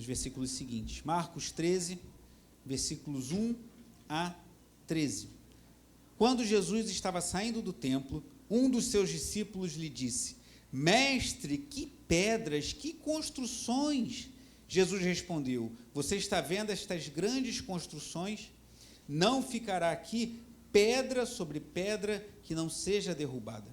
nos versículos seguintes. Marcos 13, versículos 1 a 13. Quando Jesus estava saindo do templo, um dos seus discípulos lhe disse: Mestre, que pedras, que construções! Jesus respondeu: Você está vendo estas grandes construções? Não ficará aqui pedra sobre pedra que não seja derrubada.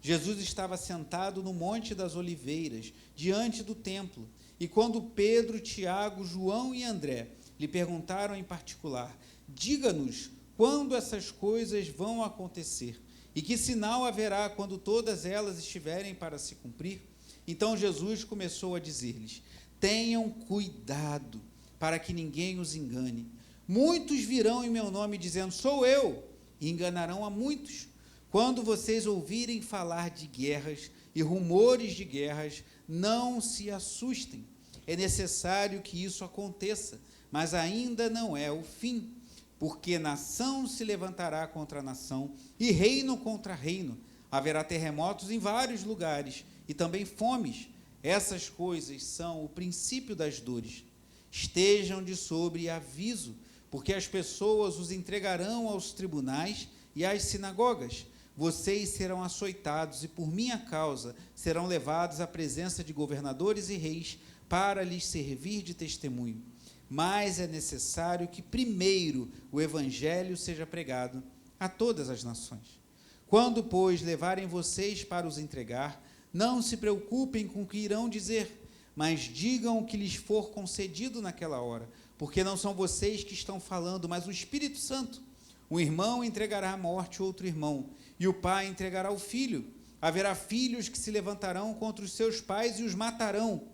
Jesus estava sentado no Monte das Oliveiras, diante do templo, e quando Pedro, Tiago, João e André lhe perguntaram em particular: Diga-nos quando essas coisas vão acontecer, e que sinal haverá quando todas elas estiverem para se cumprir? Então Jesus começou a dizer-lhes: Tenham cuidado para que ninguém os engane. Muitos virão em meu nome dizendo: Sou eu, e enganarão a muitos. Quando vocês ouvirem falar de guerras e rumores de guerras, não se assustem. É necessário que isso aconteça, mas ainda não é o fim, porque nação se levantará contra nação e reino contra reino. Haverá terremotos em vários lugares e também fomes. Essas coisas são o princípio das dores. Estejam de sobreaviso, porque as pessoas os entregarão aos tribunais e às sinagogas. Vocês serão açoitados e, por minha causa, serão levados à presença de governadores e reis para lhes servir de testemunho. Mas é necessário que primeiro o evangelho seja pregado a todas as nações. Quando, pois, levarem vocês para os entregar, não se preocupem com o que irão dizer, mas digam o que lhes for concedido naquela hora, porque não são vocês que estão falando, mas o Espírito Santo. Um irmão entregará à morte outro irmão, e o pai entregará o filho. Haverá filhos que se levantarão contra os seus pais e os matarão.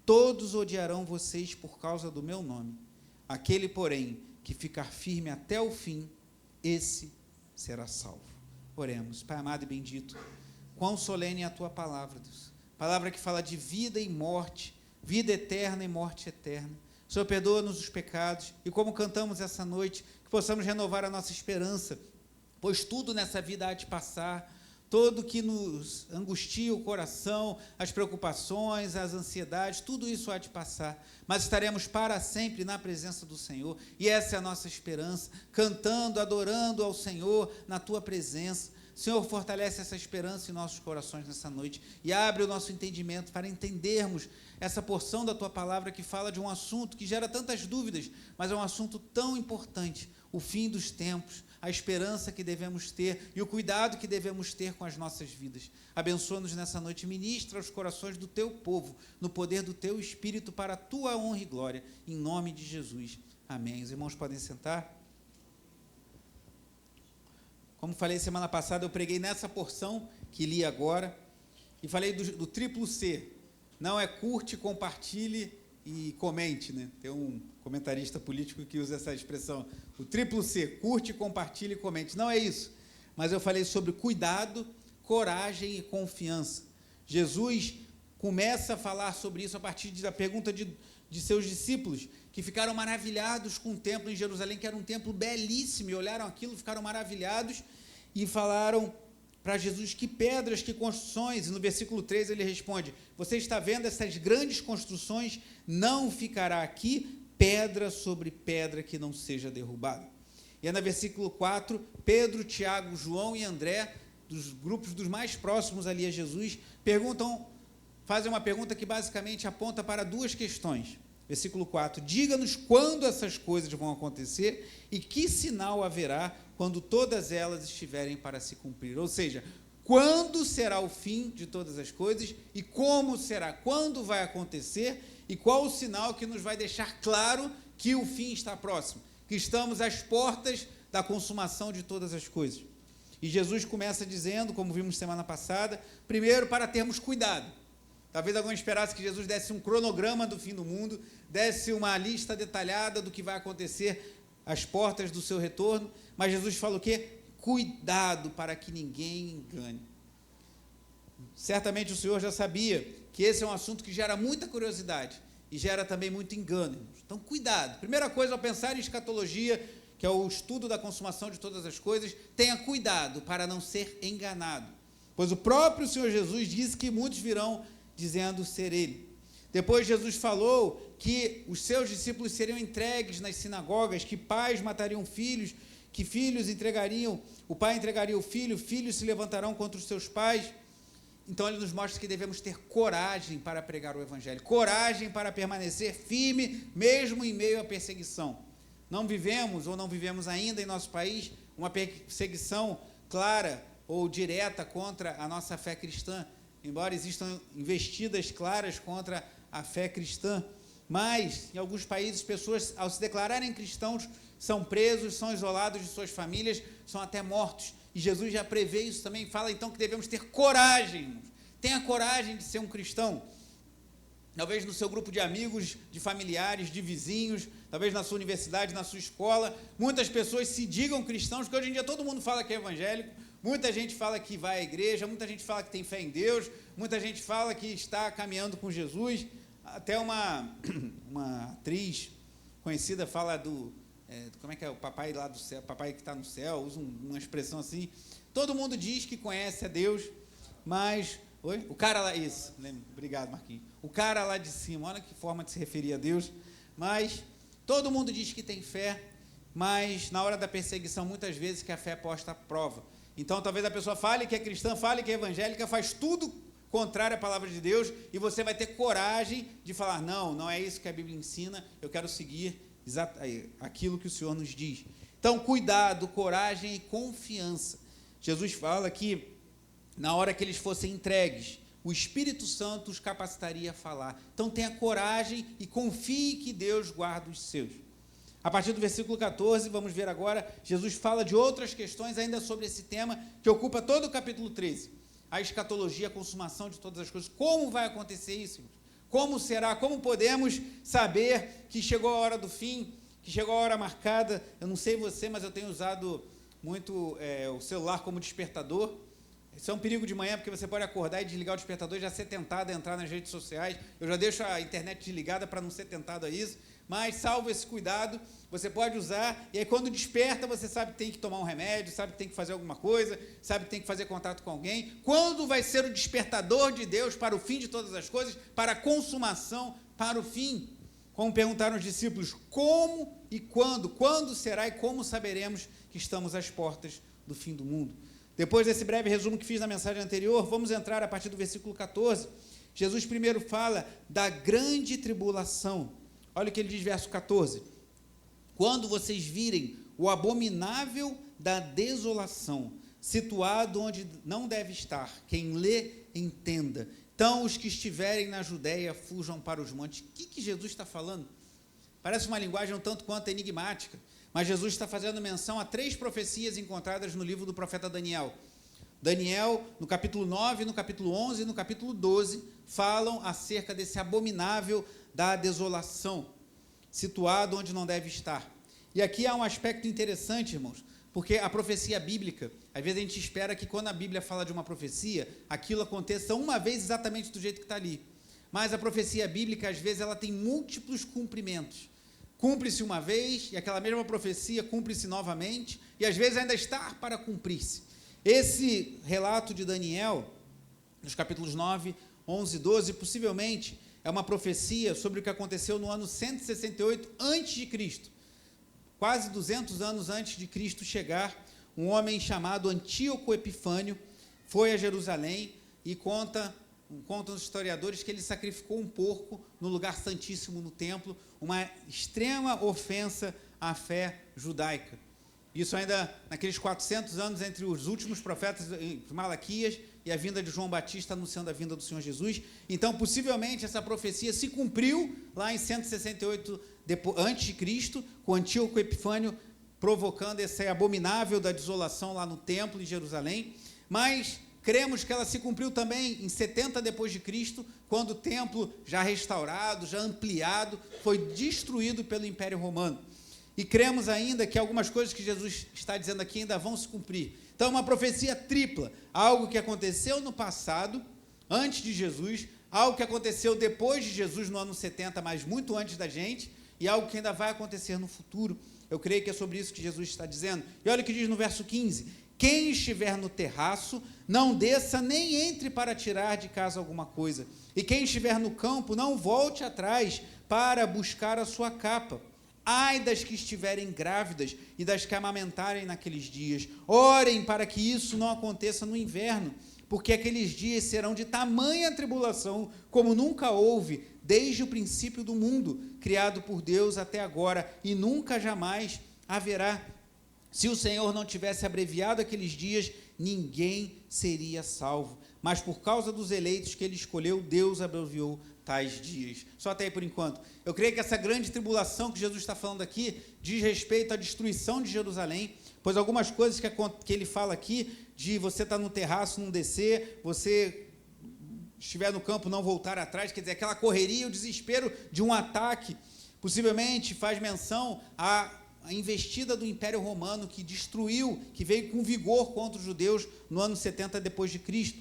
Todos odiarão vocês por causa do meu nome. Aquele, porém, que ficar firme até o fim, esse será salvo. Oremos. Pai amado e bendito, quão solene é a tua palavra, Deus. Palavra que fala de vida e morte, vida eterna e morte eterna. Senhor, perdoa-nos os pecados, e como cantamos essa noite, que possamos renovar a nossa esperança, pois tudo nessa vida há de passar, todo que nos angustia o coração, as preocupações, as ansiedades, tudo isso há de passar, mas estaremos para sempre na presença do Senhor, e essa é a nossa esperança, cantando, adorando ao Senhor na tua presença. Senhor, fortalece essa esperança em nossos corações nessa noite e abre o nosso entendimento para entendermos essa porção da tua palavra que fala de um assunto que gera tantas dúvidas, mas é um assunto tão importante, o fim dos tempos, a esperança que devemos ter e o cuidado que devemos ter com as nossas vidas. Abençoa-nos nessa noite, ministra os corações do teu povo, no poder do teu Espírito, para a tua honra e glória, em nome de Jesus. Amém. Os irmãos podem sentar. Como falei semana passada, eu preguei nessa porção que li agora, e falei do triplo C. Não é curte, compartilhe e comente, né? Tem um comentarista político que usa essa expressão, o triplo C, curte, compartilhe e comente. Não é isso, mas eu falei sobre cuidado, coragem e confiança. Jesus começa a falar sobre isso a partir da pergunta de seus discípulos, que ficaram maravilhados com o templo em Jerusalém, que era um templo belíssimo, e olharam aquilo, ficaram maravilhados, e falaram para Jesus: que pedras, que construções, e no versículo 3 ele responde: você está vendo essas grandes construções? Não ficará aqui pedra sobre pedra que não seja derrubada. E é no versículo 4, Pedro, Tiago, João e André, dos grupos dos mais próximos ali a Jesus, fazem uma pergunta que basicamente aponta para duas questões. Versículo 4, diga-nos quando essas coisas vão acontecer e que sinal haverá quando todas elas estiverem para se cumprir. Ou seja, quando será o fim de todas as coisas e como será, quando vai acontecer e qual o sinal que nos vai deixar claro que o fim está próximo, que estamos às portas da consumação de todas as coisas. E Jesus começa dizendo, como vimos semana passada, primeiro para termos cuidado. Talvez alguém esperasse que Jesus desse um cronograma do fim do mundo, desse uma lista detalhada do que vai acontecer às portas do seu retorno, mas Jesus fala o quê? Cuidado para que ninguém engane. Certamente o Senhor já sabia que esse é um assunto que gera muita curiosidade e gera também muito engano, irmãos. Então, cuidado. Primeira coisa, ao pensar em escatologia, que é o estudo da consumação de todas as coisas, tenha cuidado para não ser enganado, pois o próprio Senhor Jesus disse que muitos virão dizendo ser ele. Depois Jesus falou que os seus discípulos seriam entregues nas sinagogas, que pais matariam filhos, que filhos entregariam, o pai entregaria o filho, filhos se levantarão contra os seus pais. Então ele nos mostra que devemos ter coragem para pregar o evangelho, coragem para permanecer firme, mesmo em meio à perseguição. Não vivemos ainda em nosso país uma perseguição clara ou direta contra a nossa fé cristã, embora existam investidas claras contra a fé cristã, mas em alguns países, pessoas, ao se declararem cristãos, são presos, são isolados de suas famílias, são até mortos. E Jesus já prevê isso também, fala então que devemos ter coragem, irmãos. Tenha coragem de ser um cristão. Talvez no seu grupo de amigos, de familiares, de vizinhos, talvez na sua universidade, na sua escola, muitas pessoas se digam cristãos, porque hoje em dia todo mundo fala que é evangélico, muita gente fala que vai à igreja, muita gente fala que tem fé em Deus, muita gente fala que está caminhando com Jesus. Até uma atriz conhecida fala como é que é, o papai lá do céu, papai que está no céu, usa uma expressão assim. Todo mundo diz que conhece a Deus, mas... Oi? O cara lá, isso, lembra? Obrigado, Marquinhos. O cara lá de cima, olha que forma de se referir a Deus, mas todo mundo diz que tem fé, mas na hora da perseguição, muitas vezes que a fé é posta à prova. Então, talvez a pessoa fale que é cristã, fale que é evangélica, faz tudo contrário à palavra de Deus, e você vai ter coragem de falar, não é isso que a Bíblia ensina, eu quero seguir aquilo que o Senhor nos diz. Então, cuidado, coragem e confiança. Jesus fala que na hora que eles fossem entregues, o Espírito Santo os capacitaria a falar. Então tenha coragem e confie que Deus guarda os seus. A partir do versículo 14, vamos ver agora, Jesus fala de outras questões ainda sobre esse tema, que ocupa todo o capítulo 13. A escatologia, a consumação de todas as coisas. Como vai acontecer isso? Como será? Como podemos saber que chegou a hora do fim, que chegou a hora marcada? Eu não sei você, mas eu tenho usado muito o celular como despertador. Isso é um perigo de manhã, porque você pode acordar e desligar o despertador e já ser tentado a entrar nas redes sociais. Eu já deixo a internet desligada para não ser tentado a isso, mas salvo esse cuidado, você pode usar, e aí quando desperta, você sabe que tem que tomar um remédio, sabe que tem que fazer alguma coisa, sabe que tem que fazer contato com alguém. Quando vai ser o despertador de Deus para o fim de todas as coisas, para a consumação, para o fim? Como perguntaram os discípulos, como e quando? Quando será e como saberemos que estamos às portas do fim do mundo? Depois desse breve resumo que fiz na mensagem anterior, vamos entrar a partir do versículo 14. Jesus primeiro fala da grande tribulação. Olha o que ele diz, verso 14. Quando vocês virem o abominável da desolação, situado onde não deve estar, quem lê, entenda. Então, os que estiverem na Judéia, fujam para os montes. O que Jesus está falando? Parece uma linguagem um tanto quanto enigmática. Mas Jesus está fazendo menção a 3 profecias encontradas no livro do profeta Daniel. Daniel, no capítulo 9, no capítulo 11 e no capítulo 12, falam acerca desse abominável da desolação, situado onde não deve estar. E aqui há um aspecto interessante, irmãos, porque a profecia bíblica, às vezes a gente espera que quando a Bíblia fala de uma profecia, aquilo aconteça uma vez exatamente do jeito que está ali. Mas a profecia bíblica, às vezes, ela tem múltiplos cumprimentos. Cumpre-se uma vez, e aquela mesma profecia cumpre-se novamente, e às vezes ainda está para cumprir-se. Esse relato de Daniel, nos capítulos 9, 11 e 12, possivelmente é uma profecia sobre o que aconteceu no ano 168 a.C., quase 200 anos antes de Cristo chegar. Um homem chamado Antíoco Epifânio foi a Jerusalém e contam os historiadores que ele sacrificou um porco no lugar santíssimo no templo, uma extrema ofensa à fé judaica. Isso ainda naqueles 400 anos entre os últimos profetas de Malaquias e a vinda de João Batista anunciando a vinda do Senhor Jesus. Então, possivelmente, essa profecia se cumpriu lá em 168 a.C., com Antíoco Epifânio provocando esse abominável da desolação lá no templo em Jerusalém, mas cremos que ela se cumpriu também em 70 depois de Cristo, quando o templo, já restaurado, já ampliado, foi destruído pelo Império Romano. E cremos ainda que algumas coisas que Jesus está dizendo aqui ainda vão se cumprir. Então, uma profecia tripla, algo que aconteceu no passado, antes de Jesus, algo que aconteceu depois de Jesus, no ano 70, mas muito antes da gente, e algo que ainda vai acontecer no futuro. Eu creio que é sobre isso que Jesus está dizendo. E olha o que diz no verso 15: Quem estiver no terraço, não desça nem entre para tirar de casa alguma coisa. E quem estiver no campo, não volte atrás para buscar a sua capa. Ai das que estiverem grávidas e das que amamentarem naqueles dias. Orem para que isso não aconteça no inverno, porque aqueles dias serão de tamanha tribulação, como nunca houve, desde o princípio do mundo, criado por Deus até agora, e nunca jamais haverá. Se o Senhor não tivesse abreviado aqueles dias, ninguém seria salvo. Mas por causa dos eleitos que ele escolheu, Deus abreviou tais dias. Só até aí por enquanto. Eu creio que essa grande tribulação que Jesus está falando aqui diz respeito à destruição de Jerusalém, pois algumas coisas que ele fala aqui, de você estar no terraço, não descer, você estiver no campo, não voltar atrás, quer dizer, aquela correria, o desespero de um ataque, possivelmente faz menção à investida do Império Romano, que destruiu, que veio com vigor contra os judeus no ano 70 depois de Cristo.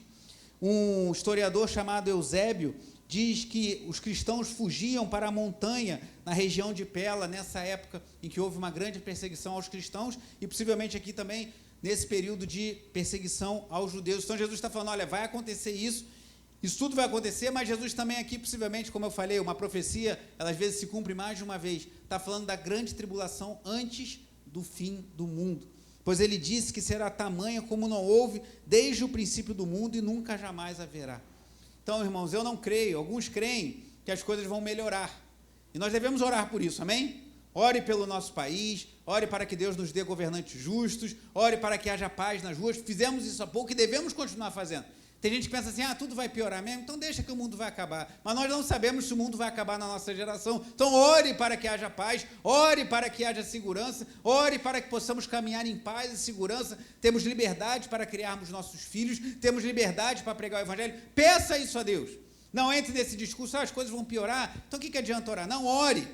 Um historiador chamado Eusébio diz que os cristãos fugiam para a montanha, na região de Pela, nessa época em que houve uma grande perseguição aos cristãos, e possivelmente aqui também, nesse período de perseguição aos judeus. Então Jesus está falando, olha, vai acontecer isso tudo vai acontecer, mas Jesus também aqui, possivelmente, como eu falei, uma profecia, ela às vezes se cumpre mais de uma vez, está falando da grande tribulação antes do fim do mundo, pois ele disse que será tamanha como não houve desde o princípio do mundo e nunca jamais haverá. Então, irmãos, eu não creio, alguns creem que as coisas vão melhorar, e nós devemos orar por isso, amém? Ore pelo nosso país, ore para que Deus nos dê governantes justos, ore para que haja paz nas ruas. Fizemos isso há pouco e devemos continuar fazendo. Tem gente que pensa assim, tudo vai piorar mesmo, então deixa que o mundo vai acabar. Mas nós não sabemos se o mundo vai acabar na nossa geração. Então ore para que haja paz, ore para que haja segurança, ore para que possamos caminhar em paz e segurança. Temos liberdade para criarmos nossos filhos, temos liberdade para pregar o evangelho. Peça isso a Deus. Não entre nesse discurso, as coisas vão piorar. Então o que adianta orar? Não, ore.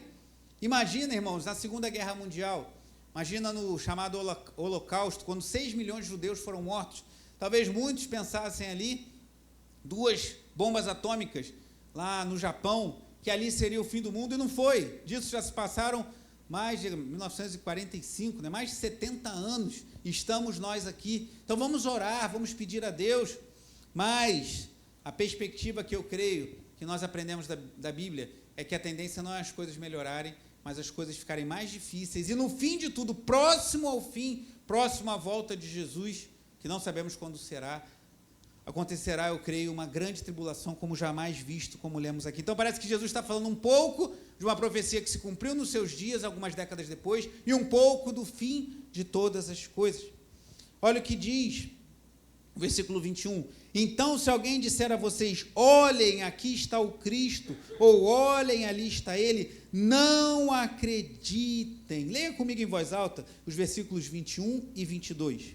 Imagina, irmãos, na Segunda Guerra Mundial, imagina no chamado Holocausto, quando 6 milhões de judeus foram mortos. Talvez muitos pensassem ali, 2 bombas atômicas lá no Japão, que ali seria o fim do mundo, e não foi. Disso já se passaram mais de 1945, né? Mais de 70 anos, estamos nós aqui. Então vamos orar, vamos pedir a Deus, mas a perspectiva que eu creio, que nós aprendemos da Bíblia, é que a tendência não é as coisas melhorarem, mas as coisas ficarem mais difíceis, e no fim de tudo, próximo ao fim, próximo à volta de Jesus, que não sabemos quando será, acontecerá, eu creio, uma grande tribulação como jamais visto, como lemos aqui. Então parece que Jesus está falando um pouco de uma profecia que se cumpriu nos seus dias, algumas décadas depois, e um pouco do fim de todas as coisas. Olha o que diz o versículo 21. Então, se alguém disser a vocês, olhem, aqui está o Cristo, ou olhem, ali está ele, não acreditem. Leia comigo em voz alta os versículos 21 e 22.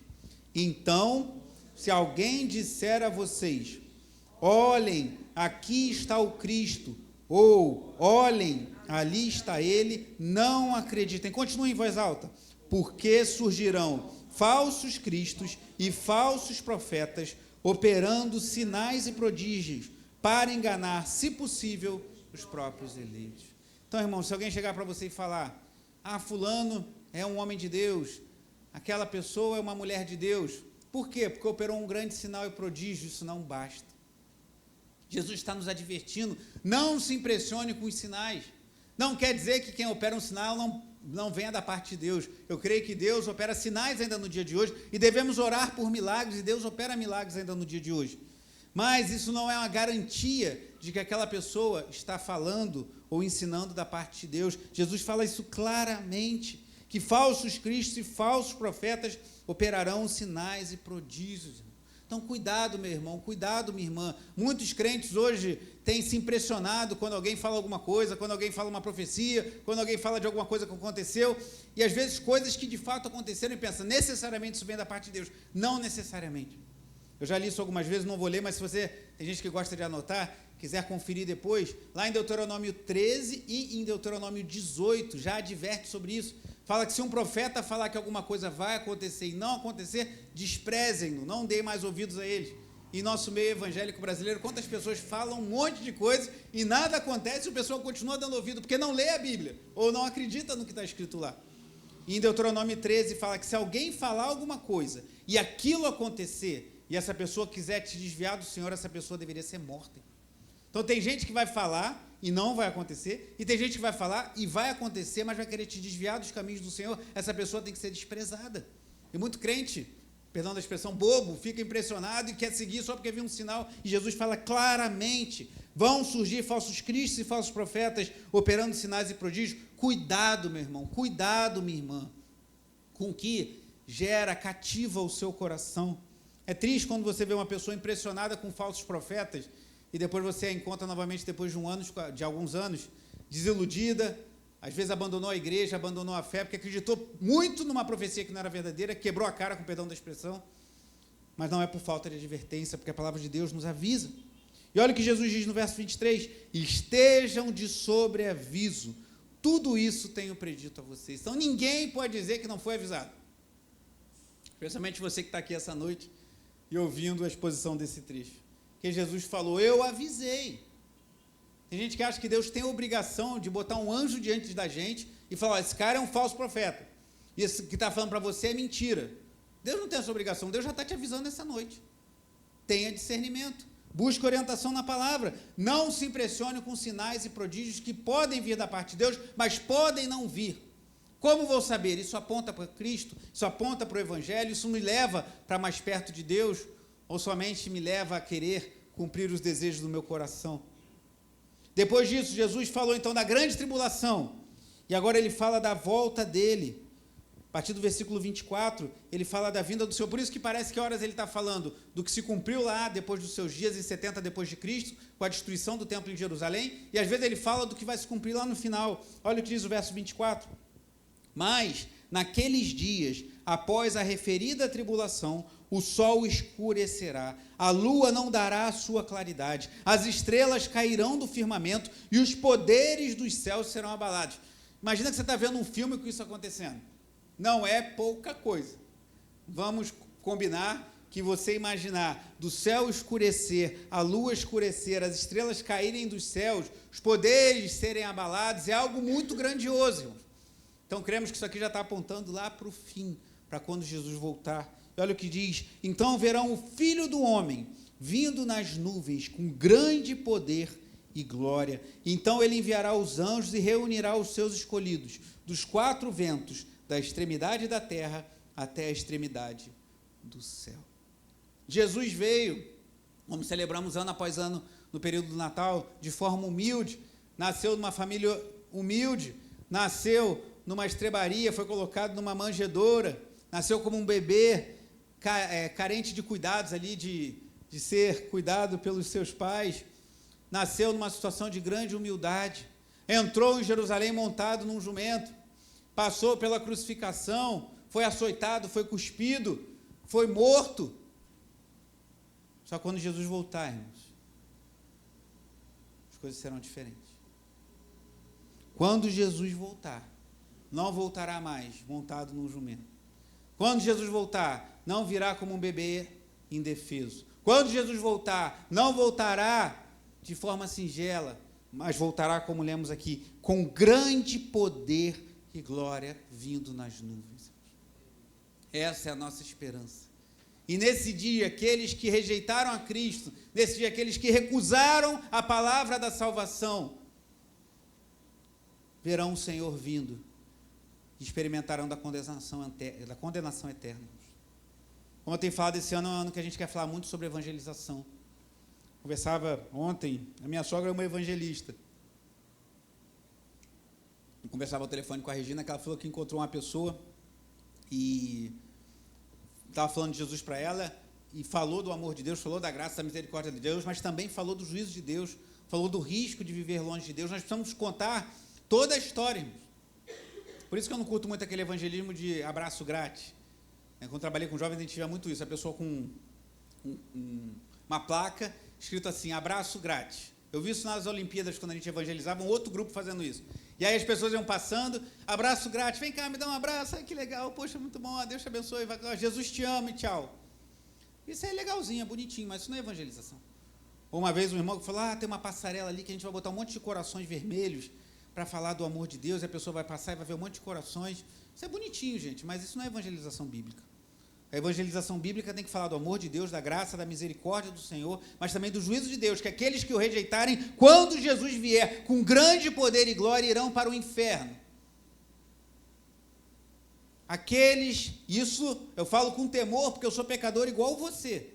Então, se alguém disser a vocês, olhem, aqui está o Cristo, ou olhem, ali está ele, não acreditem. Continue em voz alta. Porque surgirão falsos cristos e falsos profetas, operando sinais e prodígios, para enganar, se possível, os próprios eleitos. Então, irmão, se alguém chegar para você e falar, fulano é um homem de Deus, aquela pessoa é uma mulher de Deus. Por quê? Porque operou um grande sinal e prodígio, isso não basta. Jesus está nos advertindo, não se impressione com os sinais. Não quer dizer que quem opera um sinal não venha da parte de Deus. Eu creio que Deus opera sinais ainda no dia de hoje, e devemos orar por milagres, e Deus opera milagres ainda no dia de hoje. Mas isso não é uma garantia de que aquela pessoa está falando ou ensinando da parte de Deus. Jesus fala isso claramente, que falsos cristos e falsos profetas operarão sinais e prodígios. Então, cuidado, meu irmão, cuidado, minha irmã. Muitos crentes hoje têm se impressionado quando alguém fala alguma coisa, quando alguém fala uma profecia, quando alguém fala de alguma coisa que aconteceu, e às vezes coisas que de fato aconteceram, e pensa, necessariamente isso vem da parte de Deus. Não necessariamente. Eu já li isso algumas vezes, não vou ler, mas se você, tem gente que gosta de anotar, quiser conferir depois, lá em Deuteronômio 13 e em Deuteronômio 18, já adverte sobre isso. Fala que se um profeta falar que alguma coisa vai acontecer e não acontecer, desprezem-no, não deem mais ouvidos a eles. Em nosso meio evangélico brasileiro, quantas pessoas falam um monte de coisa e nada acontece e o pessoal continua dando ouvido, porque não lê a Bíblia, ou não acredita no que está escrito lá. E em Deuteronômio 13 fala que se alguém falar alguma coisa e aquilo acontecer, e essa pessoa quiser te desviar do Senhor, essa pessoa deveria ser morta. Então tem gente que vai falar e não vai acontecer, e tem gente que vai falar e vai acontecer, mas vai querer te desviar dos caminhos do Senhor. Essa pessoa tem que ser desprezada. E muito crente, perdão da expressão, bobo, fica impressionado e quer seguir só porque viu um sinal. E Jesus fala claramente: vão surgir falsos cristos e falsos profetas operando sinais e prodígios. Cuidado, meu irmão, cuidado, minha irmã, com o que gera, cativa o seu coração. É triste quando você vê uma pessoa impressionada com falsos profetas e depois você a encontra novamente depois de alguns anos, desiludida, às vezes abandonou a igreja, abandonou a fé, porque acreditou muito numa profecia que não era verdadeira, quebrou a cara, com perdão da expressão, mas não é por falta de advertência, porque a palavra de Deus nos avisa. E olha o que Jesus diz no verso 23, estejam de sobreaviso, tudo isso tenho predito a vocês. Então ninguém pode dizer que não foi avisado, especialmente você que está aqui essa noite e ouvindo a exposição desse trecho, que Jesus falou, eu avisei. Tem gente que acha que Deus tem a obrigação de botar um anjo diante da gente e falar, esse cara é um falso profeta, e esse que está falando para você é mentira. Deus não tem essa obrigação, Deus já está te avisando essa noite. Tenha discernimento, busque orientação na palavra, não se impressione com sinais e prodígios que podem vir da parte de Deus, mas podem não vir. Como vou saber? Isso aponta para Cristo, isso aponta para o Evangelho, isso me leva para mais perto de Deus, ou somente me leva a querer cumprir os desejos do meu coração? Depois disso, Jesus falou então da grande tribulação, e agora ele fala da volta dele. A partir do versículo 24, ele fala da vinda do Senhor. Por isso que parece que horas ele está falando do que se cumpriu lá depois dos seus dias em 70 depois de Cristo, com a destruição do templo em Jerusalém, e às vezes ele fala do que vai se cumprir lá no final. Olha o que diz o verso 24. Mas, naqueles dias, após a referida tribulação, o sol escurecerá, a lua não dará a sua claridade, as estrelas cairão do firmamento e os poderes dos céus serão abalados. Imagina que você está vendo um filme com isso acontecendo. Não é pouca coisa. Vamos combinar que você imaginar do céu escurecer, a lua escurecer, as estrelas caírem dos céus, os poderes serem abalados, é algo muito grandioso, irmãos. Então, cremos que isso aqui já está apontando lá para o fim, para quando Jesus voltar. E olha o que diz, então verão o Filho do Homem vindo nas nuvens com grande poder e glória. Então ele enviará os anjos e reunirá os seus escolhidos dos quatro ventos, da extremidade da terra até a extremidade do céu. Jesus veio, como celebramos ano após ano no período do Natal, de forma humilde, nasceu numa família humilde, nasceu numa estrebaria, foi colocado numa manjedoura, nasceu como um bebê, carente de cuidados ali, de ser cuidado pelos seus pais, nasceu numa situação de grande humildade, entrou em Jerusalém montado num jumento, passou pela crucificação, foi açoitado, foi cuspido, foi morto. Só quando Jesus voltar, irmãos, as coisas serão diferentes. Quando Jesus voltar, não voltará mais montado num jumento. Quando Jesus voltar, não virá como um bebê indefeso. Quando Jesus voltar, não voltará de forma singela, mas voltará, como lemos aqui, com grande poder e glória vindo nas nuvens. Essa é a nossa esperança. E nesse dia, aqueles que rejeitaram a Cristo, nesse dia, aqueles que recusaram a palavra da salvação, verão o Senhor vindo e experimentarão da condenação eterna. Como eu tenho falado, esse ano é um ano que a gente quer falar muito sobre evangelização. Conversava ontem, a minha sogra é uma evangelista. Eu conversava ao telefone com a Regina, que ela falou que encontrou uma pessoa e estava falando de Jesus para ela e falou do amor de Deus, falou da graça, da misericórdia de Deus, mas também falou do juízo de Deus, falou do risco de viver longe de Deus. Nós precisamos contar toda a história, irmãos. Por isso que eu não curto muito aquele evangelismo de abraço grátis. Quando eu trabalhei com jovens, a gente via muito isso, a pessoa com uma placa escrito assim, abraço grátis. Eu vi isso nas Olimpíadas, quando a gente evangelizava, um outro grupo fazendo isso. E aí as pessoas iam passando, abraço grátis, vem cá, me dá um abraço, ai que legal, poxa, muito bom, Deus te abençoe, Jesus te ama e tchau. Isso é legalzinho, é bonitinho, mas isso não é evangelização. Uma vez um irmão falou, tem uma passarela ali que a gente vai botar um monte de corações vermelhos, para falar do amor de Deus, e a pessoa vai passar e vai ver um monte de corações. Isso é bonitinho, gente, mas isso não é evangelização bíblica. A evangelização bíblica tem que falar do amor de Deus, da graça, da misericórdia do Senhor, mas também do juízo de Deus, que aqueles que o rejeitarem, quando Jesus vier com grande poder e glória, irão para o inferno. Aqueles, isso eu falo com temor, porque eu sou pecador igual você.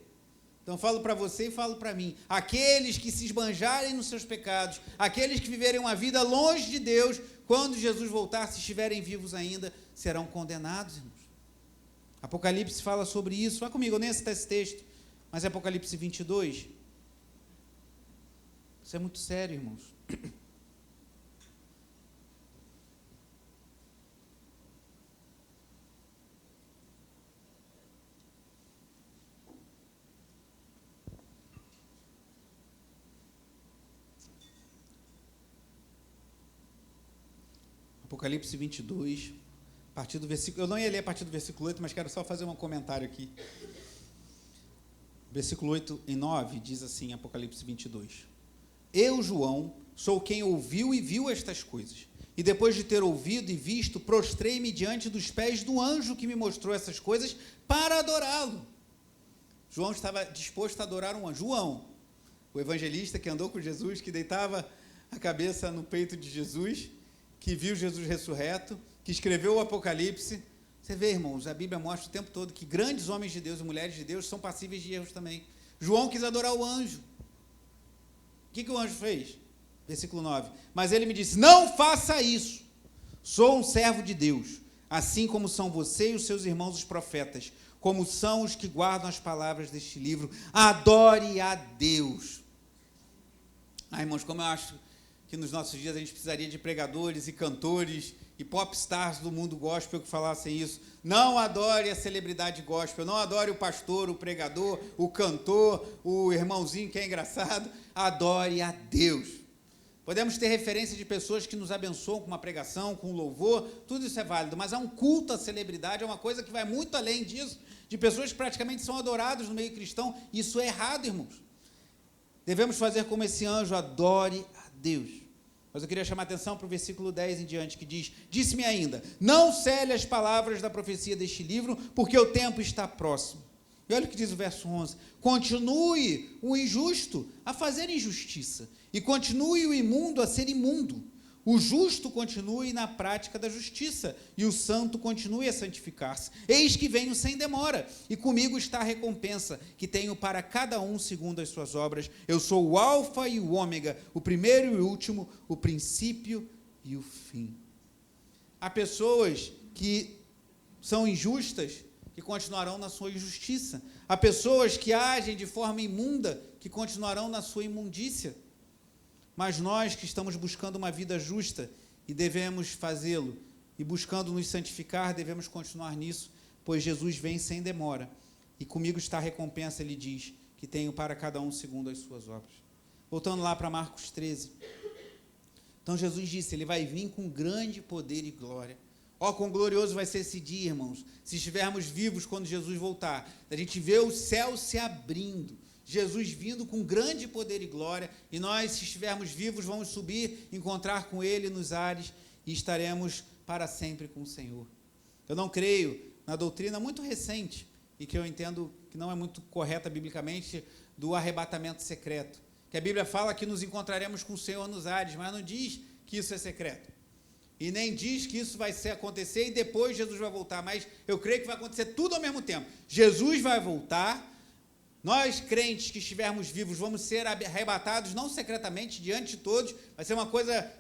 Então, falo para você e falo para mim. Aqueles que se esbanjarem nos seus pecados, aqueles que viverem uma vida longe de Deus, quando Jesus voltar, se estiverem vivos ainda, serão condenados, irmãos. Apocalipse fala sobre isso. Vá comigo, eu nem citei esse texto, mas é Apocalipse 22. Isso é muito sério, irmãos. Apocalipse 22, a partir do versículo... Eu não ia ler a partir do versículo 8, mas quero só fazer um comentário aqui. Versículo 8 e 9 diz assim, Apocalipse 22. Eu, João, sou quem ouviu e viu estas coisas. E depois de ter ouvido e visto, prostrei-me diante dos pés do anjo que me mostrou essas coisas para adorá-lo. João estava disposto a adorar um anjo. João, o evangelista que andou com Jesus, que deitava a cabeça no peito de Jesus, que viu Jesus ressurreto, que escreveu o Apocalipse. Você vê, irmãos, a Bíblia mostra o tempo todo que grandes homens de Deus e mulheres de Deus são passíveis de erros também. João quis adorar o anjo. O que o anjo fez? Versículo 9. Mas ele me disse, não faça isso. Sou um servo de Deus, assim como são você e os seus irmãos os profetas, como são os que guardam as palavras deste livro. Adore a Deus. Irmãos, como eu acho que nos nossos dias a gente precisaria de pregadores e cantores e popstars do mundo gospel que falassem isso. Não adore a celebridade gospel, não adore o pastor, o pregador, o cantor, o irmãozinho que é engraçado. Adore a Deus. Podemos ter referência de pessoas que nos abençoam com uma pregação, com um louvor, tudo isso é válido, mas há um culto à celebridade, é uma coisa que vai muito além disso, de pessoas que praticamente são adoradas no meio cristão. Isso é errado, irmãos. Devemos fazer como esse anjo, adore a Deus. Mas eu queria chamar a atenção para o versículo 10 em diante, que diz, disse-me ainda, não cele as palavras da profecia deste livro, porque o tempo está próximo. E olha o que diz o verso 11, continue o injusto a fazer injustiça, e continue o imundo a ser imundo. O justo continue na prática da justiça, e o santo continue a santificar-se. Eis que venho sem demora, e comigo está a recompensa, que tenho para cada um segundo as suas obras. Eu sou o alfa e o ômega, o primeiro e o último, o princípio e o fim. Há pessoas que são injustas, que continuarão na sua injustiça. Há pessoas que agem de forma imunda, que continuarão na sua imundícia. Mas nós que estamos buscando uma vida justa e devemos fazê-lo, e buscando nos santificar, devemos continuar nisso, pois Jesus vem sem demora. E comigo está a recompensa, ele diz, que tenho para cada um segundo as suas obras. Voltando lá para Marcos 13. Então Jesus disse, ele vai vir com grande poder e glória. Ó, quão glorioso vai ser esse dia, irmãos, se estivermos vivos quando Jesus voltar. A gente vê o céu se abrindo, Jesus vindo com grande poder e glória, e nós, se estivermos vivos, vamos subir, encontrar com Ele nos ares, e estaremos para sempre com o Senhor. Eu não creio na doutrina muito recente, e que eu entendo que não é muito correta biblicamente, do arrebatamento secreto. Que a Bíblia fala que nos encontraremos com o Senhor nos ares, mas não diz que isso é secreto. E nem diz que isso vai acontecer e depois Jesus vai voltar, mas eu creio que vai acontecer tudo ao mesmo tempo. Jesus vai voltar, nós crentes que estivermos vivos vamos ser arrebatados, não secretamente, diante de todos, vai ser uma coisa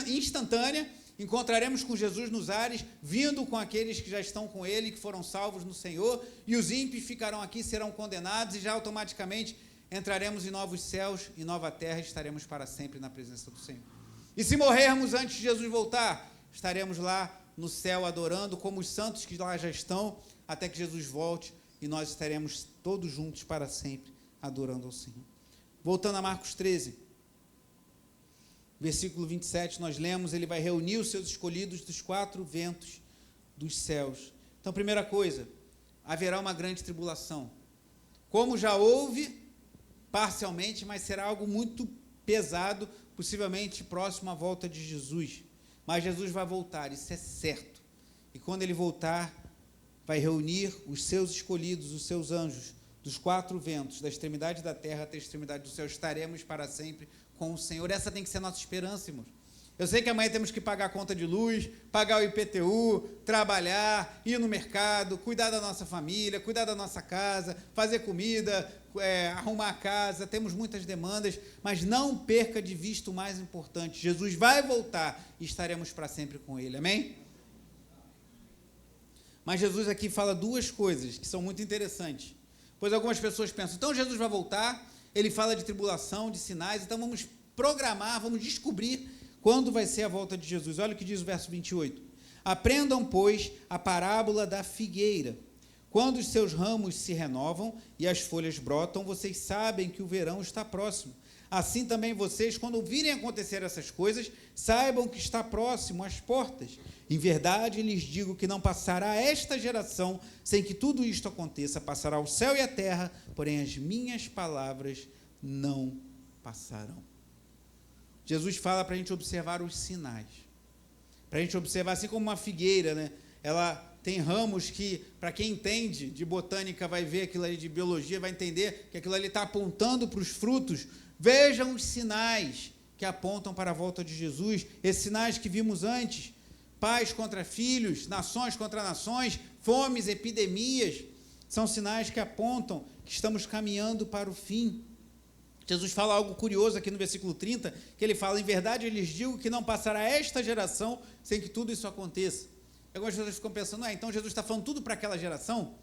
instantânea, encontraremos com Jesus nos ares, vindo com aqueles que já estão com Ele, que foram salvos no Senhor, e os ímpios ficarão aqui, serão condenados, e já automaticamente entraremos em novos céus e nova terra, e estaremos para sempre na presença do Senhor. E se morrermos antes de Jesus voltar, estaremos lá no céu adorando, como os santos que lá já estão, até que Jesus volte, e nós estaremos todos juntos para sempre, adorando ao Senhor. Voltando a Marcos 13, versículo 27, nós lemos, ele vai reunir os seus escolhidos dos 4 ventos dos céus. Então, primeira coisa, haverá uma grande tribulação. Como já houve, parcialmente, mas será algo muito pesado, possivelmente próximo à volta de Jesus. Mas Jesus vai voltar, isso é certo. E quando ele voltar, vai reunir os seus escolhidos, os seus anjos, dos 4 ventos, da extremidade da terra até a extremidade do céu. Estaremos para sempre com o Senhor. Essa tem que ser a nossa esperança, irmãos. Eu sei que amanhã temos que pagar a conta de luz, pagar o IPTU, trabalhar, ir no mercado, cuidar da nossa família, cuidar da nossa casa, fazer comida, arrumar a casa, temos muitas demandas, mas não perca de vista o mais importante. Jesus vai voltar e estaremos para sempre com Ele, amém? Mas Jesus aqui fala 2 coisas que são muito interessantes, pois algumas pessoas pensam, então Jesus vai voltar, ele fala de tribulação, de sinais, então vamos programar, vamos descobrir quando vai ser a volta de Jesus. Olha o que diz o verso 28. Aprendam, pois, a parábola da figueira. Quando os seus ramos se renovam e as folhas brotam, vocês sabem que o verão está próximo. Assim também vocês, quando virem acontecer essas coisas, saibam que está próximo às portas. Em verdade, lhes digo que não passará esta geração sem que tudo isto aconteça. Passará o céu e a terra, porém as minhas palavras não passarão. Jesus fala para a gente observar os sinais. Para a gente observar, assim como uma figueira, né? Ela tem ramos que, para quem entende de botânica, vai ver aquilo ali de biologia, vai entender que aquilo ali está apontando para os frutos. Vejam os sinais que apontam para a volta de Jesus, esses sinais que vimos antes, pais contra filhos, nações contra nações, fomes, epidemias, são sinais que apontam que estamos caminhando para o fim. Jesus fala algo curioso aqui no versículo 30, que ele fala, em verdade eu lhes digo que não passará esta geração sem que tudo isso aconteça. Algumas pessoas ficam pensando, então Jesus está falando tudo para aquela geração?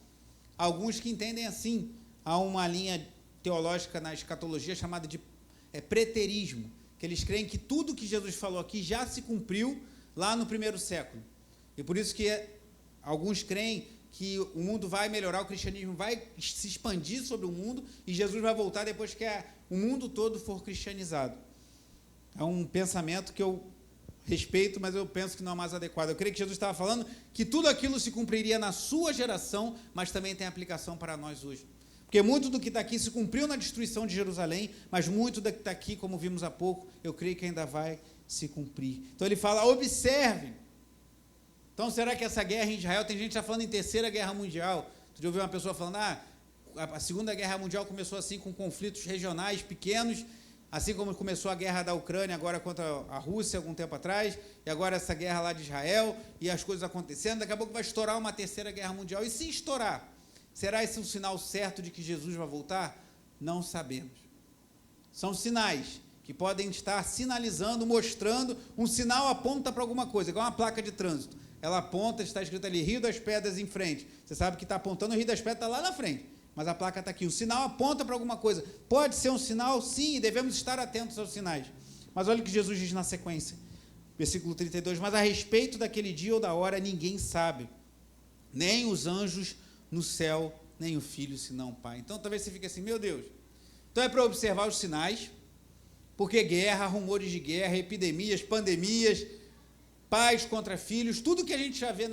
Alguns que entendem assim, há uma linha teológica na escatologia chamada de preterismo, que eles creem que tudo que Jesus falou aqui já se cumpriu lá no 1º século. E por isso que alguns creem que o mundo vai melhorar, o cristianismo vai se expandir sobre o mundo e Jesus vai voltar depois que o mundo todo for cristianizado. É um pensamento que eu respeito, mas eu penso que não é mais adequado. Eu creio que Jesus estava falando que tudo aquilo se cumpriria na sua geração, mas também tem aplicação para nós hoje. Porque muito do que está aqui se cumpriu na destruição de Jerusalém, mas muito do que está aqui, como vimos há pouco, eu creio que ainda vai se cumprir. Então ele fala, observe. Então será que essa guerra em Israel, tem gente já falando em 3ª Guerra Mundial, tu já ouviu uma pessoa falando, a 2ª Guerra Mundial começou assim com conflitos regionais pequenos, assim como começou a guerra da Ucrânia agora contra a Rússia algum tempo atrás, e agora essa guerra lá de Israel, e as coisas acontecendo, daqui a pouco vai estourar uma 3ª Guerra Mundial, e se estourar, será esse um sinal certo de que Jesus vai voltar? Não sabemos. São sinais que podem estar sinalizando, mostrando, um sinal aponta para alguma coisa, igual uma placa de trânsito, ela aponta, está escrito ali, Rio das Pedras em frente, você sabe que está apontando, o Rio das Pedras está lá na frente, mas a placa está aqui, o sinal aponta para alguma coisa, pode ser um sinal, sim, e devemos estar atentos aos sinais, mas olha o que Jesus diz na sequência, versículo 32, mas a respeito daquele dia ou da hora, ninguém sabe, nem os anjos no céu, nem o Filho, senão o Pai. Então talvez você fique assim, meu Deus, então é para observar os sinais, porque guerra, rumores de guerra, epidemias, pandemias, pais contra filhos, tudo que a gente já vê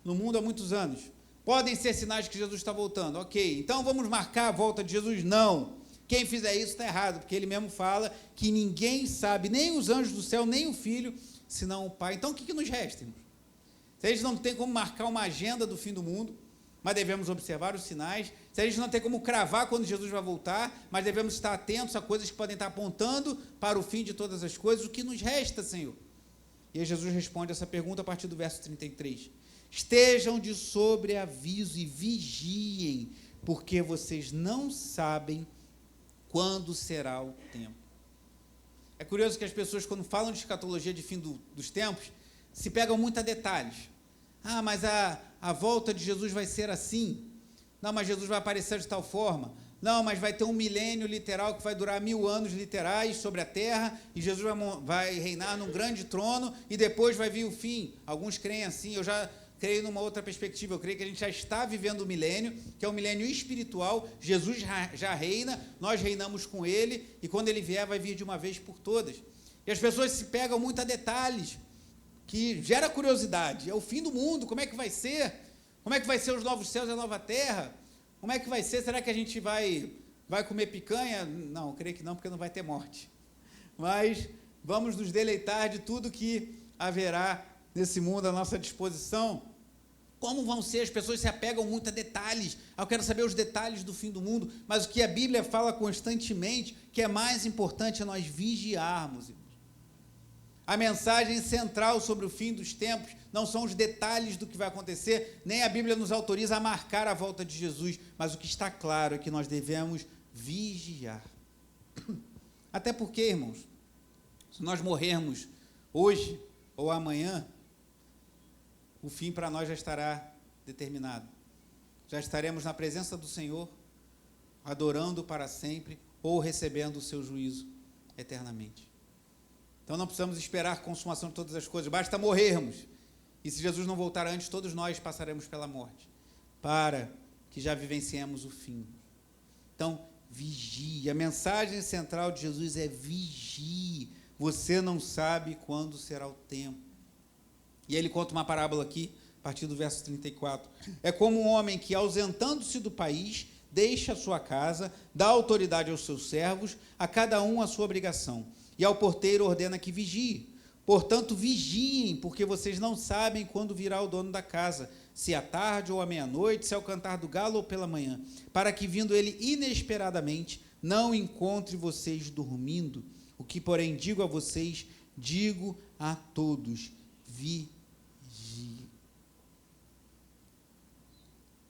no mundo há muitos anos, podem ser sinais que Jesus está voltando, ok, então vamos marcar a volta de Jesus? Não, quem fizer isso está errado, porque ele mesmo fala que ninguém sabe, nem os anjos do céu, nem o Filho, senão o Pai. Então o que nos resta, irmãos? Se a gente não tem como marcar uma agenda do fim do mundo, mas devemos observar os sinais, se a gente não tem como cravar quando Jesus vai voltar, mas devemos estar atentos a coisas que podem estar apontando para o fim de todas as coisas, o que nos resta, Senhor? E aí Jesus responde essa pergunta a partir do verso 33. Estejam de sobreaviso e vigiem, porque vocês não sabem quando será o tempo. É curioso que as pessoas, quando falam de escatologia de fim dos tempos, se pegam muito a detalhes. Mas a volta de Jesus vai ser assim. Não, mas Jesus vai aparecer de tal forma. Não, mas vai ter um milênio literal que vai durar 1000 anos literais sobre a terra, e Jesus vai reinar num grande trono, e depois vai vir o fim. Alguns creem assim, eu já creio numa outra perspectiva, eu creio que a gente já está vivendo o milênio, que é o milênio espiritual, Jesus já reina, nós reinamos com ele, e quando ele vier, vai vir de uma vez por todas. E as pessoas se pegam muito a detalhes, que gera curiosidade, é o fim do mundo, como é que vai ser? Como é que vai ser os novos céus e a nova terra? Como é que vai ser? Será que a gente vai comer picanha? Não, eu creio que não, porque não vai ter morte. mas vamos nos deleitar de tudo que haverá nesse mundo à nossa disposição. Como vão ser? As pessoas se apegam muito a detalhes. Eu quero saber os detalhes do fim do mundo, mas o que a Bíblia fala constantemente, que é mais importante é nós vigiarmos, irmãos. A mensagem central sobre o fim dos tempos não são os detalhes do que vai acontecer, nem a Bíblia nos autoriza a marcar a volta de Jesus, mas o que está claro é que nós devemos vigiar. Até porque, irmãos, se nós morrermos hoje ou amanhã, o fim para nós já estará determinado. Já estaremos na presença do Senhor, adorando para sempre ou recebendo o seu juízo eternamente. Então não precisamos esperar a consumação de todas as coisas, basta morrermos. E se Jesus não voltar antes, todos nós passaremos pela morte, para que já vivenciemos o fim. Então, vigie. A mensagem central de Jesus é vigie. Você não sabe quando será o tempo. E ele conta uma parábola aqui, a partir do verso 34. É como um homem que, ausentando-se do país, deixa a sua casa, dá autoridade aos seus servos, a cada um a sua obrigação. E ao porteiro ordena que vigie. Portanto, vigiem, porque vocês não sabem quando virá o dono da casa, se à tarde ou à meia-noite, se ao cantar do galo ou pela manhã, para que, vindo ele inesperadamente, não encontre vocês dormindo. O que, porém, digo a vocês, digo a todos, vigiem.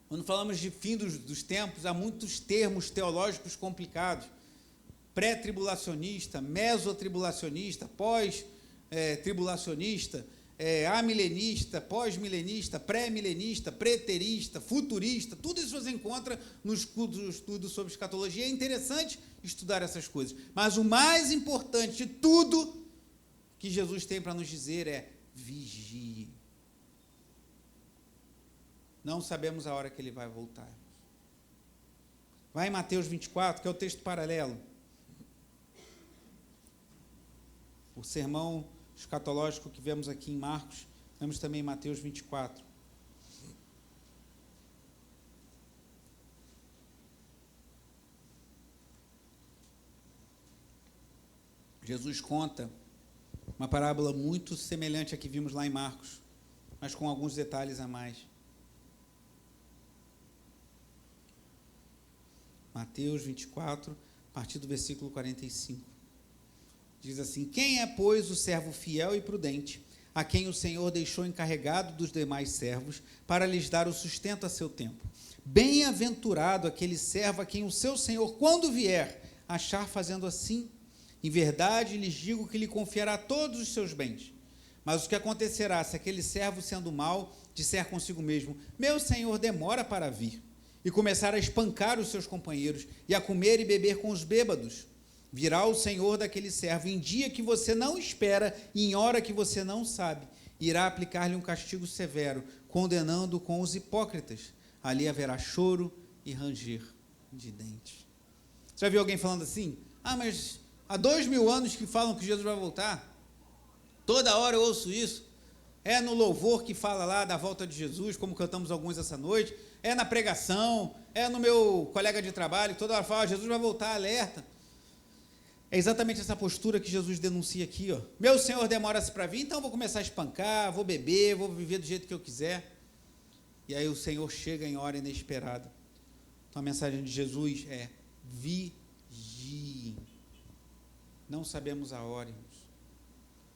Quando falamos de fim dos tempos, há muitos termos teológicos complicados. Pré-tribulacionista, mesotribulacionista, pós-tribulacionista, amilenista, pós-milenista, pré-milenista, preterista, futurista, tudo isso você encontra nos estudos sobre escatologia. É interessante estudar essas coisas, mas o mais importante de tudo que Jesus tem para nos dizer é: vigie. Não sabemos a hora que ele vai voltar. Vai em Mateus 24, que é o texto paralelo. O sermão escatológico que vemos aqui em Marcos, vemos também em Mateus 24. Jesus conta uma parábola muito semelhante à que vimos lá em Marcos, mas com alguns detalhes a mais. Mateus 24, a partir do versículo 45. Diz assim: quem é, pois, o servo fiel e prudente, a quem o Senhor deixou encarregado dos demais servos, para lhes dar o sustento a seu tempo? Bem-aventurado aquele servo a quem o seu Senhor, quando vier, achar fazendo assim. Em verdade lhes digo que lhe confiará todos os seus bens. Mas o que acontecerá se aquele servo, sendo mau, disser consigo mesmo: meu Senhor demora para vir, e começar a espancar os seus companheiros, e a comer e beber com os bêbados? Virá o Senhor daquele servo em dia que você não espera e em hora que você não sabe. Irá aplicar-lhe um castigo severo, condenando com os hipócritas. Ali haverá choro e ranger de dentes. Você já viu alguém falando assim? Mas há 2000 anos que falam que Jesus vai voltar. Toda hora eu ouço isso. É no louvor que fala lá da volta de Jesus, como cantamos alguns essa noite. É na pregação, é no meu colega de trabalho, que toda hora fala: Jesus vai voltar, alerta. É exatamente essa postura que Jesus denuncia aqui, ó. Meu Senhor demora-se para vir, então eu vou começar a espancar, vou beber, vou viver do jeito que eu quiser. E aí o Senhor chega em hora inesperada. Então a mensagem de Jesus é: vigiem. Não sabemos a hora, irmãos.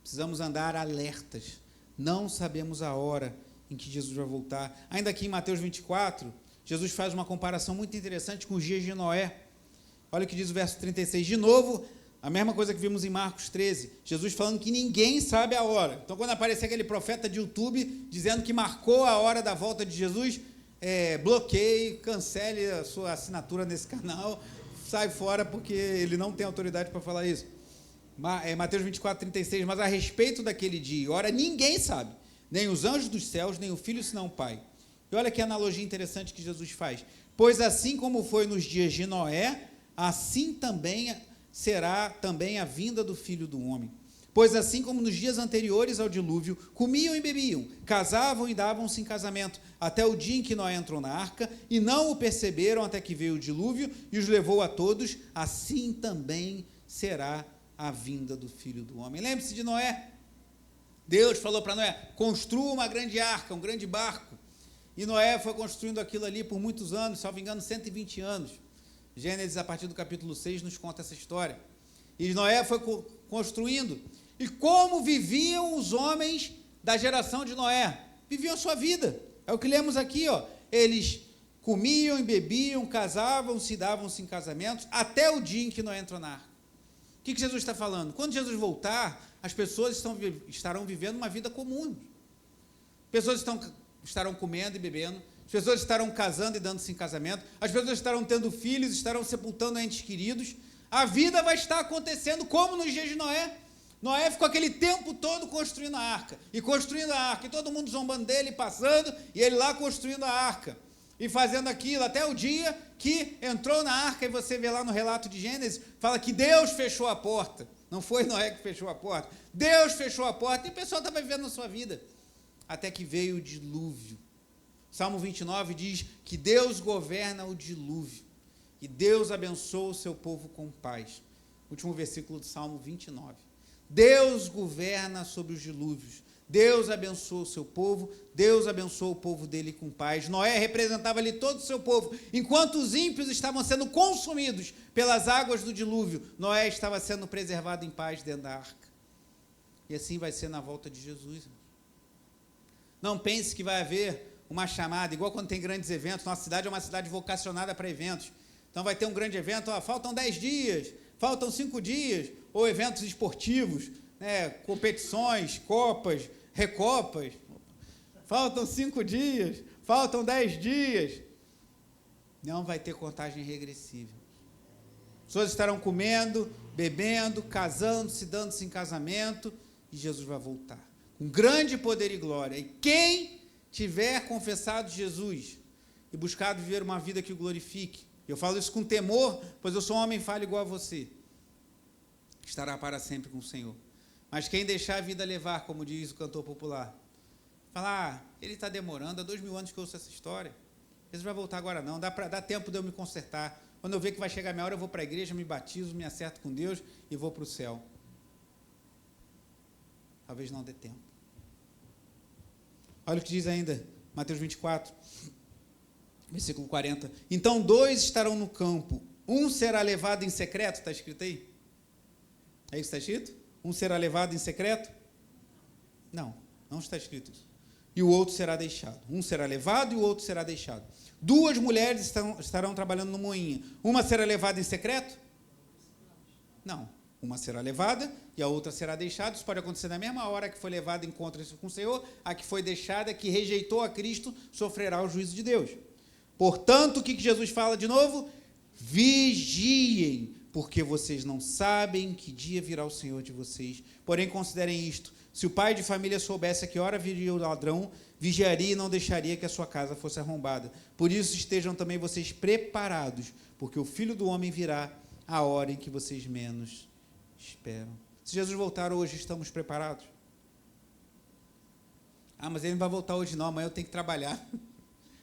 Precisamos andar alertas. Não sabemos a hora em que Jesus vai voltar. Ainda aqui em Mateus 24, Jesus faz uma comparação muito interessante com os dias de Noé. Olha o que diz o verso 36. De novo, a mesma coisa que vimos em Marcos 13, Jesus falando que ninguém sabe a hora. Então, quando aparecer aquele profeta de YouTube dizendo que marcou a hora da volta de Jesus, bloqueie, cancele a sua assinatura nesse canal, sai fora, porque ele não tem autoridade para falar isso. Mateus 24, 36, mas a respeito daquele dia e hora, ninguém sabe, nem os anjos dos céus, nem o Filho, senão o Pai. E olha que analogia interessante que Jesus faz. Pois assim como foi nos dias de Noé, assim também será também a vinda do Filho do Homem. Pois assim como nos dias anteriores ao dilúvio, comiam e bebiam, casavam e davam-se em casamento, até o dia em que Noé entrou na arca, e não o perceberam até que veio o dilúvio e os levou a todos, assim também será a vinda do Filho do Homem. Lembre-se de Noé. Deus falou para Noé, construa uma grande arca, um grande barco. E Noé foi construindo aquilo ali por muitos anos, salvo engano, 120 anos. Gênesis, a partir do capítulo 6, nos conta essa história. E Noé foi construindo. E como viviam os homens da geração de Noé? Viviam a sua vida. É o que lemos aqui, ó. Eles comiam e bebiam, casavam-se, davam-se em casamentos, até o dia em que Noé entrou na arca. O que Jesus está falando? Quando Jesus voltar, as pessoas estarão vivendo uma vida comum. Pessoas estarão comendo e bebendo, as pessoas estarão casando e dando-se em casamento, as pessoas estarão tendo filhos, estarão sepultando entes queridos. A vida vai estar acontecendo como nos dias de Noé. Noé ficou aquele tempo todo construindo a arca, e todo mundo zombando dele, passando, e ele lá construindo a arca, e fazendo aquilo, até o dia que entrou na arca, e você vê lá no relato de Gênesis, fala que Deus fechou a porta, não foi Noé que fechou a porta, Deus fechou a porta, e o pessoal estava vivendo a sua vida, até que veio o dilúvio. Salmo 29 diz que Deus governa o dilúvio, e Deus abençoa o seu povo com paz. Último versículo do Salmo 29. Deus governa sobre os dilúvios, Deus abençoa o seu povo, Deus abençoa o povo dele com paz. Noé representava ali todo o seu povo, enquanto os ímpios estavam sendo consumidos pelas águas do dilúvio, Noé estava sendo preservado em paz dentro da arca. E assim vai ser na volta de Jesus. Não pense que vai haver uma chamada, igual quando tem grandes eventos. Nossa cidade é uma cidade vocacionada para eventos. Então vai ter um grande evento, faltam 10 dias, faltam 5 dias, ou eventos esportivos, né, competições, copas, recopas, faltam 5 dias, faltam 10 dias, não vai ter contagem regressiva. As pessoas estarão comendo, bebendo, casando-se, dando-se em casamento, e Jesus vai voltar, com grande poder e glória, e quem tiver confessado Jesus, e buscado viver uma vida que o glorifique, eu falo isso com temor, pois eu sou um homem falho igual a você, estará para sempre com o Senhor. Mas quem deixar a vida levar, como diz o cantor popular, falar, ele está demorando, há 2000 anos que eu ouço essa história, Jesus vai voltar agora não, dá tempo de eu me consertar, quando eu ver que vai chegar a minha hora, eu vou para a igreja, me batizo, me acerto com Deus e vou para o céu. Talvez não dê tempo. Olha o que diz ainda, Mateus 24, versículo 40, então 2 estarão no campo, um será levado em secreto, está escrito aí? É isso que está escrito? Um será levado em secreto? Não, não está escrito isso. E o outro será deixado. Um será levado e o outro será deixado. 2 mulheres estarão trabalhando no moinho. Uma será levada em secreto? Não. Uma será levada e a outra será deixada. Isso pode acontecer na mesma hora que foi levada, encontra-se com o Senhor. A que foi deixada, que rejeitou a Cristo, sofrerá o juízo de Deus. Portanto, o que Jesus fala de novo? Vigiem, porque vocês não sabem que dia virá o Senhor de vocês. Porém, considerem isto, se o pai de família soubesse a que hora viria o ladrão, vigiaria e não deixaria que a sua casa fosse arrombada. Por isso, estejam também vocês preparados, porque o Filho do Homem virá a hora em que vocês menos esperam. Se Jesus voltar hoje, estamos preparados? Ah, mas ele não vai voltar hoje não, amanhã eu tenho que trabalhar.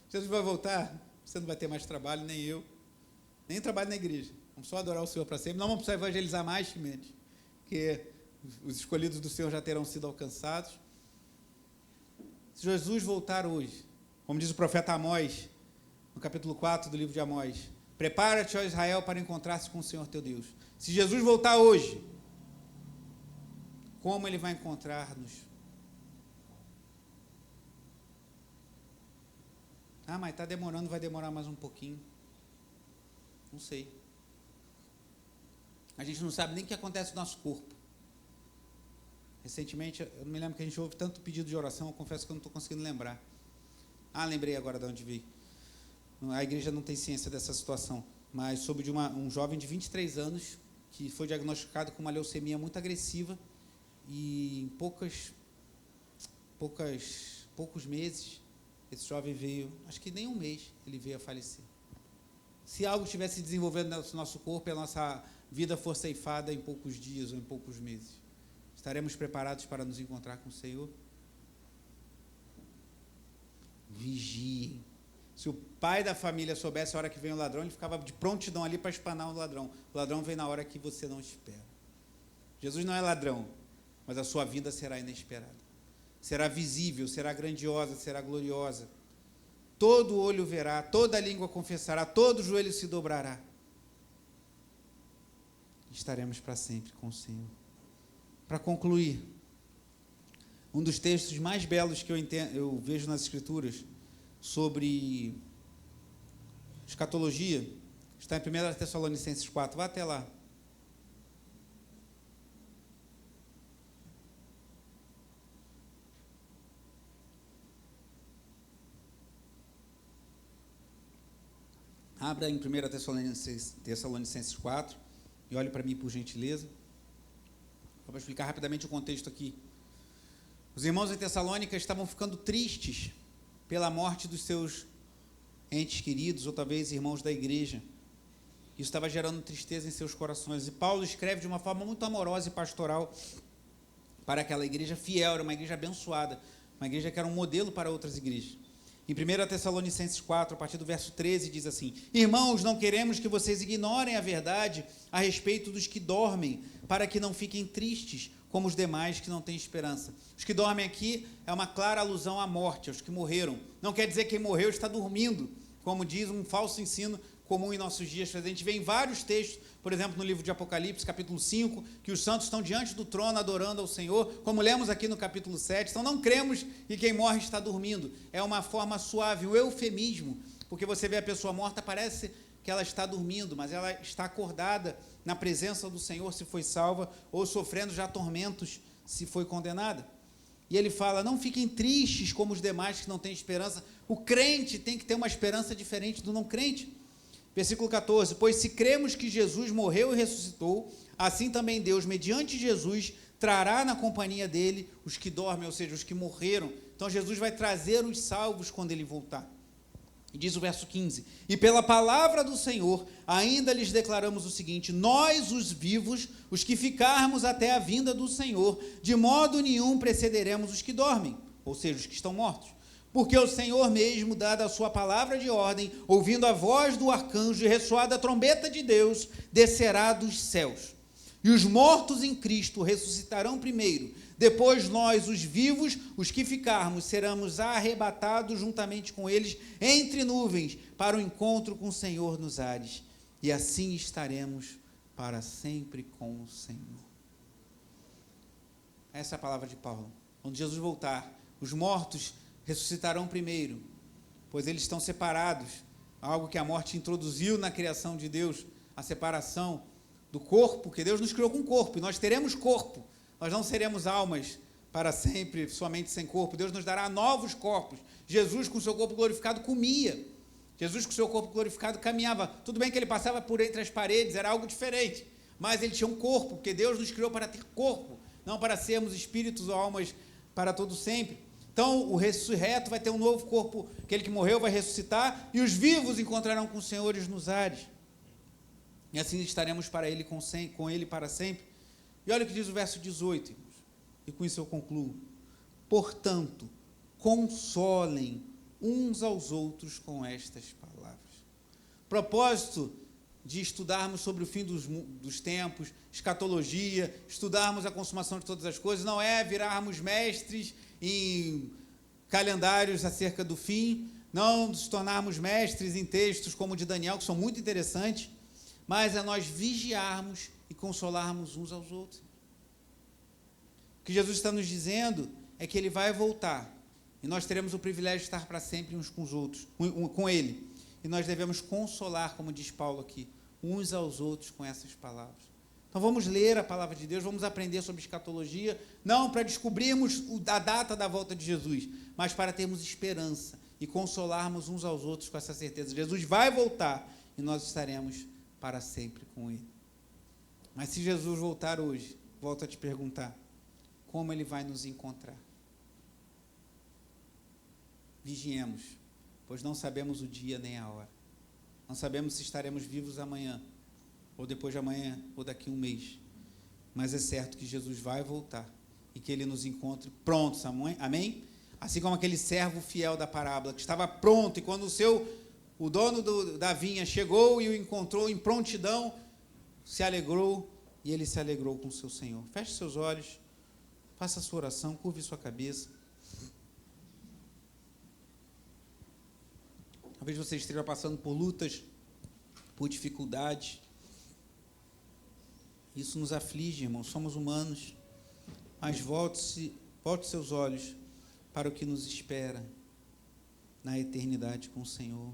Jesus vai voltar, você não vai ter mais trabalho, nem eu, nem trabalho na igreja. Vamos só adorar o Senhor para sempre. Não vamos precisar evangelizar mais, Chimenez, porque os escolhidos do Senhor já terão sido alcançados. Se Jesus voltar hoje, como diz o profeta Amós, no capítulo 4 do livro de Amós, prepara-te, ó Israel, para encontrar-se com o Senhor teu Deus. Se Jesus voltar hoje, como ele vai encontrar-nos? Ah, mas está demorando, vai demorar mais um pouquinho. Não sei. A gente não sabe nem o que acontece no nosso corpo. Recentemente, eu não me lembro que a gente ouve tanto pedido de oração, eu confesso que eu não estou conseguindo lembrar. Ah, lembrei agora de onde veio. A igreja não tem ciência dessa situação, mas soube de um jovem de 23 anos que foi diagnosticado com uma leucemia muito agressiva e em poucos meses, esse jovem veio, acho que nem um mês, ele veio a falecer. Se algo estivesse desenvolvendo no nosso corpo, a nossa vida for ceifada em poucos dias ou em poucos meses, estaremos preparados para nos encontrar com o Senhor? Vigiem. Se o pai da família soubesse a hora que vem o ladrão, ele ficava de prontidão ali para espanar o ladrão. O ladrão vem na hora que você não espera. Jesus não é ladrão, mas a sua vinda será inesperada. Será visível, será grandiosa, será gloriosa. Todo olho verá, toda língua confessará, todo joelho se dobrará. Estaremos para sempre com o Senhor. Para concluir, um dos textos mais belos que eu vejo nas Escrituras sobre escatologia está em 1 Tessalonicenses 4. Vá até lá. Abra em 1 Tessalonicenses 4 e olhe para mim, por gentileza. Vou explicar rapidamente o contexto aqui. Os irmãos em Tessalônica estavam ficando tristes pela morte dos seus entes queridos, ou talvez irmãos da igreja. Isso estava gerando tristeza em seus corações. E Paulo escreve de uma forma muito amorosa e pastoral para aquela igreja fiel, era uma igreja abençoada, uma igreja que era um modelo para outras igrejas. Em 1 Tessalonicenses 4, a partir do verso 13, diz assim: Irmãos, não queremos que vocês ignorem a verdade a respeito dos que dormem, para que não fiquem tristes, como os demais que não têm esperança. Os que dormem aqui é uma clara alusão à morte, aos que morreram. Não quer dizer que quem morreu está dormindo, como diz um falso ensino comum em nossos dias. A gente vê em vários textos, por exemplo, no livro de Apocalipse, capítulo 5, que os santos estão diante do trono adorando ao Senhor, como lemos aqui no capítulo 7. Então não cremos que quem morre está dormindo. É uma forma suave, um eufemismo, porque você vê a pessoa morta, parece que ela está dormindo, mas ela está acordada na presença do Senhor se foi salva, ou sofrendo já tormentos se foi condenada. E ele fala: não fiquem tristes como os demais que não têm esperança. O crente tem que ter uma esperança diferente do não crente. Versículo 14: pois se cremos que Jesus morreu e ressuscitou, assim também Deus, mediante Jesus, trará na companhia dele os que dormem, ou seja, os que morreram. Então Jesus vai trazer os salvos quando ele voltar. E diz o verso 15: e pela palavra do Senhor ainda lhes declaramos o seguinte: nós, os vivos, os que ficarmos até a vinda do Senhor, de modo nenhum precederemos os que dormem, ou seja, os que estão mortos. Porque o Senhor mesmo, dada a sua palavra de ordem, ouvindo a voz do arcanjo e ressoada a trombeta de Deus, descerá dos céus. E os mortos em Cristo ressuscitarão primeiro. Depois nós, os vivos, os que ficarmos, seremos arrebatados juntamente com eles entre nuvens para o encontro com o Senhor nos ares. E assim estaremos para sempre com o Senhor. Essa é a palavra de Paulo. Quando Jesus voltar, os mortos ressuscitarão primeiro, pois eles estão separados, algo que a morte introduziu na criação de Deus, a separação do corpo, que Deus nos criou com corpo, e nós teremos corpo, nós não seremos almas para sempre, somente sem corpo. Deus nos dará novos corpos. Jesus com seu corpo glorificado comia, Jesus com seu corpo glorificado caminhava, tudo bem que ele passava por entre as paredes, era algo diferente, mas ele tinha um corpo, porque Deus nos criou para ter corpo, não para sermos espíritos ou almas para todo sempre. Então, o ressurreto vai ter um novo corpo, aquele que morreu vai ressuscitar, e os vivos encontrarão com os senhores nos ares. E assim estaremos para ele, com ele para sempre. E olha o que diz o verso 18, irmãos, e com isso eu concluo. Portanto, consolem uns aos outros com estas palavras. Propósito de estudarmos sobre o fim dos tempos, escatologia, estudarmos a consumação de todas as coisas, não é virarmos mestres em calendários acerca do fim, não nos tornarmos mestres em textos como o de Daniel, que são muito interessantes, mas é nós vigiarmos e consolarmos uns aos outros. O que Jesus está nos dizendo é que ele vai voltar, e nós teremos o privilégio de estar para sempre uns com os outros, com ele, e nós devemos consolar, como diz Paulo aqui, uns aos outros com essas palavras. Então vamos ler a palavra de Deus, vamos aprender sobre escatologia, não para descobrirmos a data da volta de Jesus, mas para termos esperança e consolarmos uns aos outros com essa certeza. Jesus vai voltar e nós estaremos para sempre com ele. Mas se Jesus voltar hoje, volto a te perguntar, como ele vai nos encontrar? Vigiemos, pois não sabemos o dia nem a hora. Não sabemos se estaremos vivos amanhã, ou depois de amanhã, ou daqui a um mês. Mas é certo que Jesus vai voltar e que ele nos encontre prontos, amém? Assim como aquele servo fiel da parábola, que estava pronto, e quando o dono da vinha chegou e o encontrou em prontidão, se alegrou e ele se alegrou com o seu Senhor. Feche seus olhos, faça a sua oração, curve sua cabeça. Talvez você esteja passando por lutas, por dificuldades. Isso nos aflige, irmão, somos humanos. Mas volte seus olhos para o que nos espera na eternidade com o Senhor.